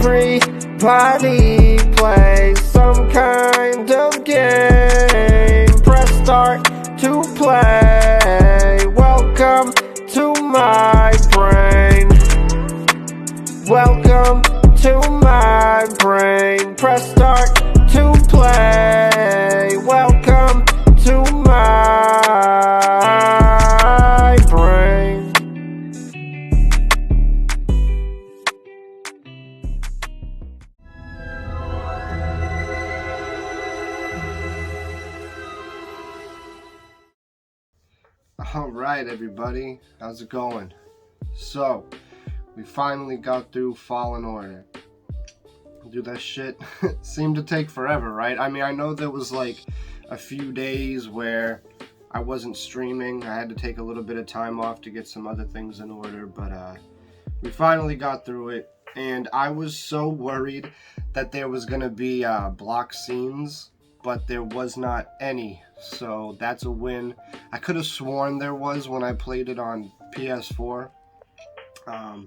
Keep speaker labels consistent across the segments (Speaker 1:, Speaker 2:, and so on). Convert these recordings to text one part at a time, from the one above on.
Speaker 1: Everybody plays some kind of game. Press start to play. Welcome to my brain. Welcome to my brain. Press start to play. Welcome to my brain.
Speaker 2: Alright everybody, how's it going? So, we finally got through Fallen Order. Dude, that shit seemed to take forever, right? I mean, I know there was like a few days where I wasn't streaming. I had to take a little bit of time off to get some other things in order, but we finally got through it. And I was so worried that there was gonna be block scenes, but there was not any. So that's a win. I could have sworn there was when I played it on PS4. I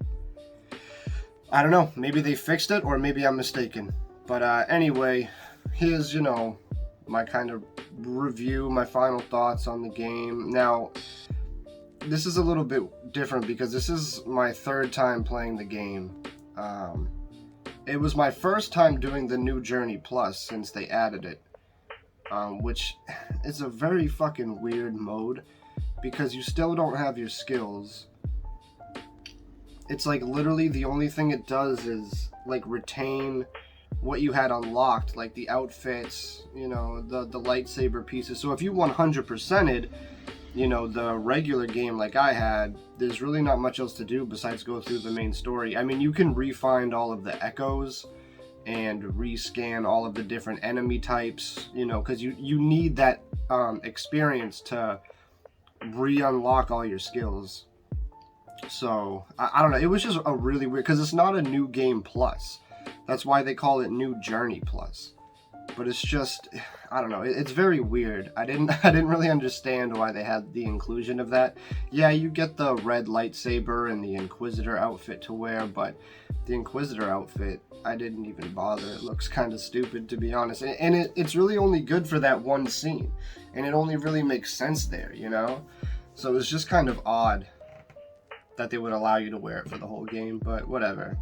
Speaker 2: don't know, maybe they fixed it or maybe I'm mistaken. But anyway, here's, my kind of review, my final thoughts on the game. Now, this is a little bit different because this is my third time playing the game. It was my first time doing the new Journey Plus since they added it. Which is a very fucking weird mode because you still don't have your skills. It's like literally the only thing it does is like retain what you had unlocked, like the outfits, the lightsaber pieces. So if you 100%ed, the regular game like I had, there's really not much else to do besides go through the main story. I mean, you can re-find all of the echoes and rescan all of the different enemy types, because you need that experience to re-unlock all your skills. So I don't know, it was just a really weird, because it's not a new game plus, that's why they call it New Journey Plus. But it's just, I don't know, it's very weird. I didn't really understand why they had the inclusion of that. Yeah, you get the red lightsaber and the Inquisitor outfit to wear, but the Inquisitor outfit, I didn't even bother. It looks kind of stupid, to be honest. And it's really only good for that one scene. And it only really makes sense there, So it's just kind of odd that they would allow you to wear it for the whole game, but whatever.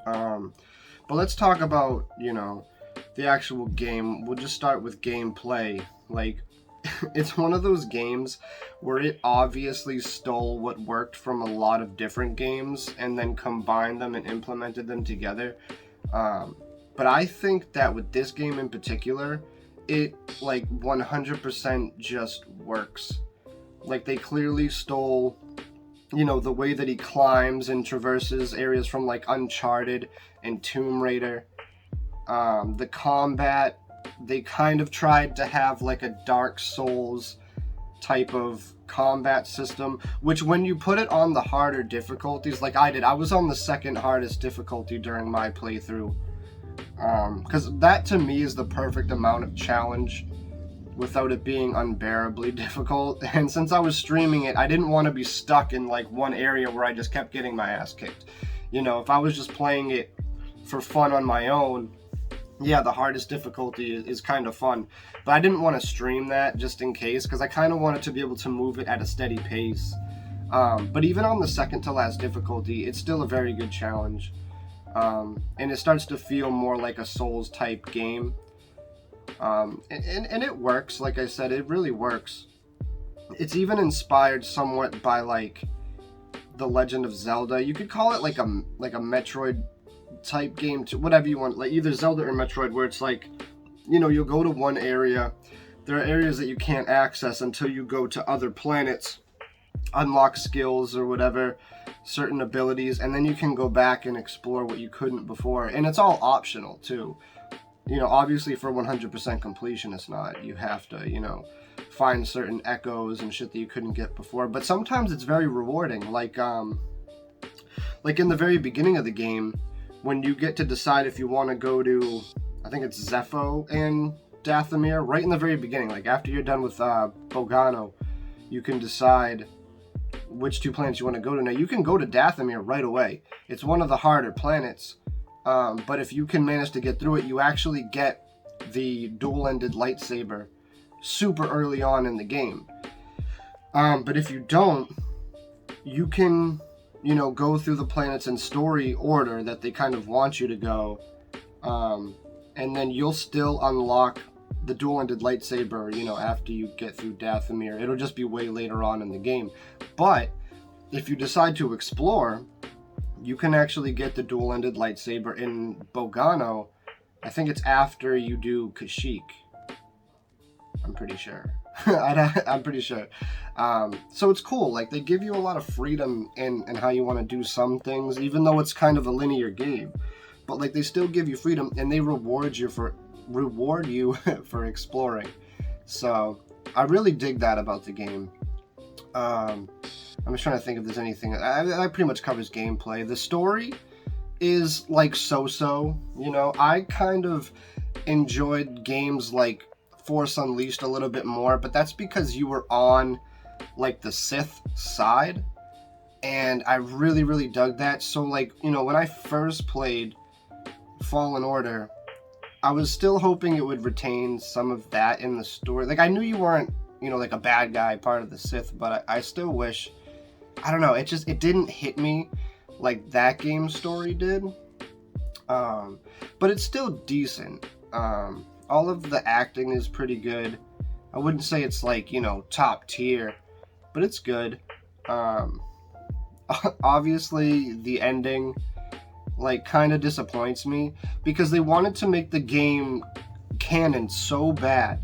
Speaker 2: But let's talk about, the actual game. We'll just start with gameplay. Like, it's one of those games where it obviously stole what worked from a lot of different games and then combined them and implemented them together. But I think that with this game in particular, it like 100% just works. Like, they clearly stole, the way that he climbs and traverses areas from like Uncharted and Tomb Raider. The combat, they kind of tried to have like a Dark Souls type of combat system, which when you put it on the harder difficulties, like I did, I was on the second hardest difficulty during my playthrough, because that to me is the perfect amount of challenge without it being unbearably difficult. And since I was streaming it, I didn't want to be stuck in like one area where I just kept getting my ass kicked. If I was just playing it for fun on my own, yeah, the hardest difficulty is kind of fun, but I didn't want to stream that just in case, because I kind of wanted to be able to move it at a steady pace. But even on the second to last difficulty, it's still a very good challenge, and it starts to feel more like a Souls type game, and it works. Like I said, it really works. It's even inspired somewhat by like The Legend of Zelda. You could call it like a Metroid type game, to whatever you want, like either Zelda or Metroid, where it's like, you'll go to one area, there are areas that you can't access until you go to other planets, unlock skills or whatever, certain abilities, and then you can go back and explore what you couldn't before. And it's all optional too. Obviously for 100% completion it's not. You have to, find certain echoes and shit that you couldn't get before. But sometimes it's very rewarding. Like in the very beginning of the game, when you get to decide if you want to go to, I think it's Zepho and Dathomir, right in the very beginning, like after you're done with Bogano, you can decide which two planets you want to go to. Now, you can go to Dathomir right away. It's one of the harder planets, But if you can manage to get through it, you actually get the dual-ended lightsaber super early on in the game. But if you don't, you can, go through the planets in story order that they kind of want you to go. And then you'll still unlock the dual-ended lightsaber, after you get through Dathomir. It'll just be way later on in the game. But if you decide to explore, you can actually get the dual-ended lightsaber in Bogano. I think it's after you do Kashyyyk. I'm pretty sure. I'm pretty sure. So it's cool. Like, they give you a lot of freedom in how you want to do some things, even though it's kind of a linear game. But like, they still give you freedom, and they reward you for exploring. So I really dig that about the game. I'm just trying to think if there's anything. I pretty much covers gameplay. The story is like so-so. I kind of enjoyed games like Force Unleashed a little bit more, but that's because you were on like the Sith side, and I really, really dug that. So like, when I first played Fallen Order, I was still hoping it would retain some of that in the story. Like, I knew you weren't, like a bad guy, part of the Sith, but I still wish, I don't know, it didn't hit me like that game's story did. But it's still decent. All of the acting is pretty good. I wouldn't say it's like, top tier, but it's good. Obviously, the ending like kind of disappoints me, because they wanted to make the game canon so bad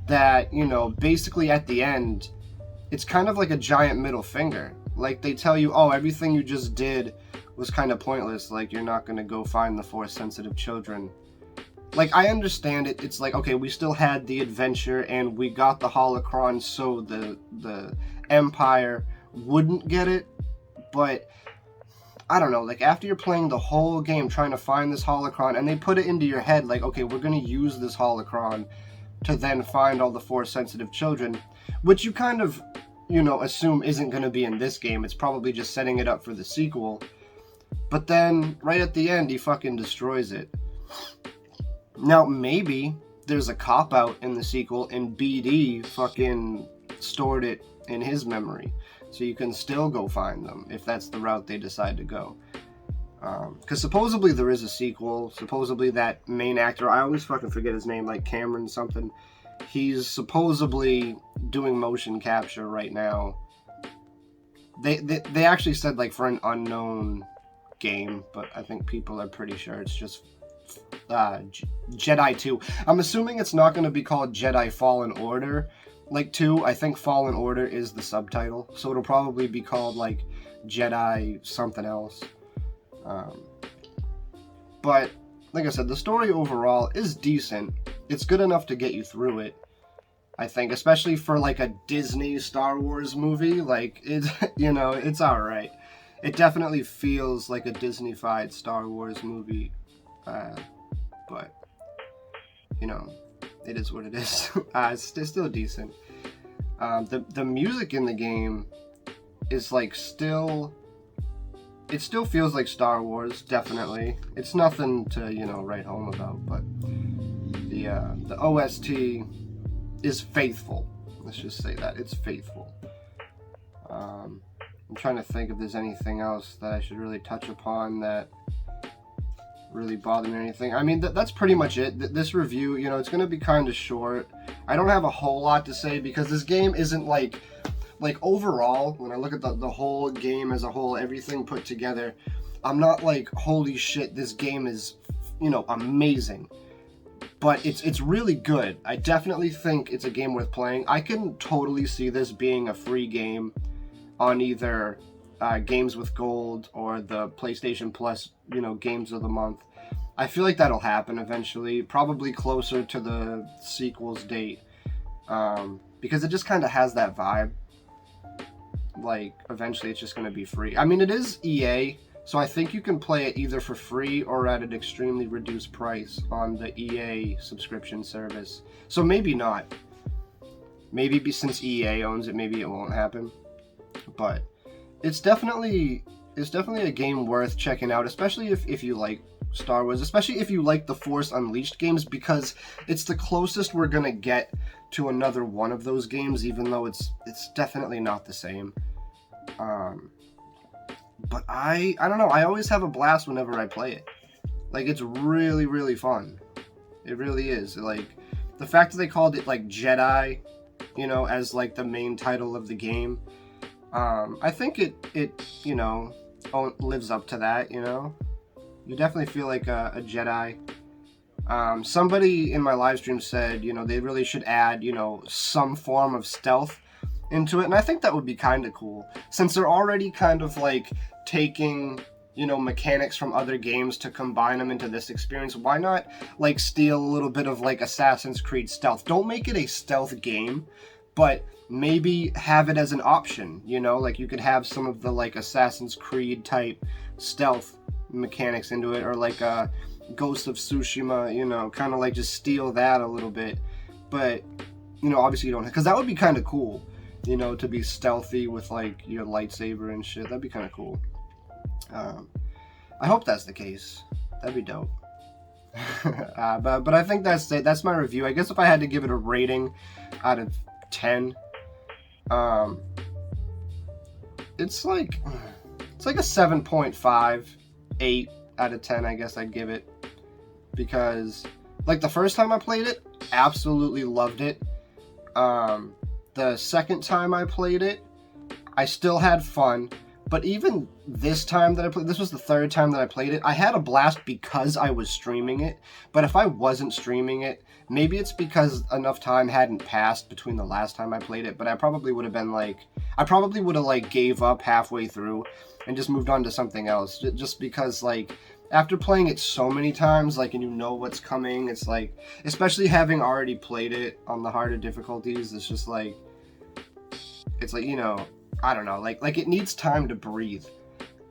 Speaker 2: that, basically at the end, it's kind of like a giant middle finger. Like, they tell you, oh, everything you just did was kind of pointless. Like, you're not going to go find the Force-sensitive children. Like, I understand it. It's like, okay, we still had the adventure, and we got the holocron so the Empire wouldn't get it. But I don't know, like, after you're playing the whole game trying to find this holocron, and they put it into your head, like, okay, we're going to use this holocron to then find all the Force-sensitive children, which you kind of, assume isn't going to be in this game. It's probably just setting it up for the sequel. But then, right at the end, he fucking destroys it. Now, maybe there's a cop-out in the sequel, and BD fucking stored it in his memory. So you can still go find them if that's the route they decide to go. Because supposedly there is a sequel. Supposedly that main actor, I always fucking forget his name, like Cameron something. He's supposedly doing motion capture right now. They actually said like for an unknown game, but I think people are pretty sure it's just Jedi 2. I'm assuming it's not going to be called Jedi Fallen Order. Like 2, I think Fallen Order is the subtitle, so it'll probably be called like Jedi something else. But like I said, the story overall is decent. It's good enough to get you through it, I think, especially for like a Disney Star Wars movie. Like, it's it's alright. It definitely feels like a Disney-fied Star Wars movie, but it is what it is. It's still decent. The music in the game is like it still feels like Star Wars, definitely. It's nothing to, write home about, but the OST is faithful. Let's just say that. It's faithful. I'm trying to think if there's anything else that I should really touch upon that really bothered me or anything. I mean, that's pretty much it. This review, it's going to be kind of short. I don't have a whole lot to say because this game isn't like overall, when I look at the whole game as a whole, everything put together, I'm not like, holy shit, this game is, amazing. But it's really good. I definitely think it's a game worth playing. I can totally see this being a free game on either Games with Gold or the PlayStation Plus, Games of the Month. I feel like that'll happen eventually, probably closer to the sequel's date, because it just kind of has that vibe. Like, eventually it's just going to be free. I mean, it is EA, so I think you can play it either for free or at an extremely reduced price on the EA subscription service. So maybe not. Maybe since EA owns it, maybe it won't happen. But it's definitely a game worth checking out, especially if you like Star Wars, especially if you like the Force Unleashed games, because it's the closest we're gonna get to another one of those games, even though it's definitely not the same. But I don't know, I always have a blast whenever I play it. Like, it's really, really fun. It really is. Like, the fact that they called it, like, Jedi, you know, as, like, the main title of the game, I think it you know, lives up to that, you know? You definitely feel like a Jedi. Somebody in my live stream said, you know, they really should add, you know, some form of stealth into it, and I think that would be kind of cool, since they're already kind of, like, taking, you know, mechanics from other games to combine them into this experience. Why not, like, steal a little bit of, like, Assassin's Creed stealth? Don't make it a stealth game, but maybe have it as an option, you know? Like, you could have some of the, like, Assassin's Creed type stealth mechanics into it, or like a Ghost of Tsushima, you know, kind of like just steal that a little bit. But, you know, obviously you don't, because that would be kind of cool, you know, to be stealthy with, like, your lightsaber and shit. That'd be kind of cool. I hope that's the case. That'd be dope. But I think that's it. That's my review. I guess if I had to give it a rating out of 10, it's like a 7.5, 8 out of 10, I guess I'd give it. Because, like, the first time I played it, absolutely loved it. The second time I played it, I still had fun. But even this time that I played, this was the third time that I played it, I had a blast because I was streaming it. But if I wasn't streaming it, maybe it's because enough time hadn't passed between the last time I played it, but I probably would have been like, like, gave up halfway through and just moved on to something else. Just because, like, after playing it so many times, like, and you know what's coming, it's like, especially having already played it on the harder difficulties, it's just like, it's like, you know, I don't know, like it needs time to breathe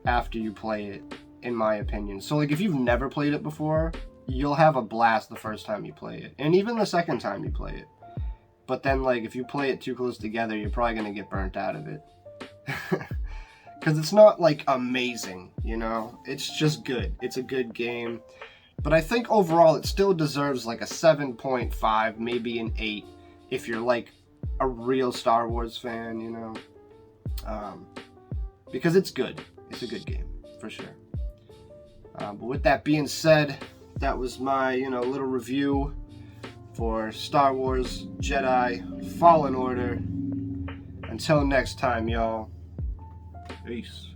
Speaker 2: after you play it, in my opinion. So, like, if you've never played it before, you'll have a blast the first time you play it, and even the second time you play it. But then, like, if you play it too close together, you're probably gonna get burnt out of it. Because it's not, like, amazing, you know? It's just good. It's a good game. But I think overall it still deserves, like, a 7.5, maybe an 8, if you're, like, a real Star Wars fan, you know? Because it's good. It's a good game, for sure. But with that being said, that was my, you know, little review for Star Wars Jedi Fallen Order. Until next time, y'all. Peace.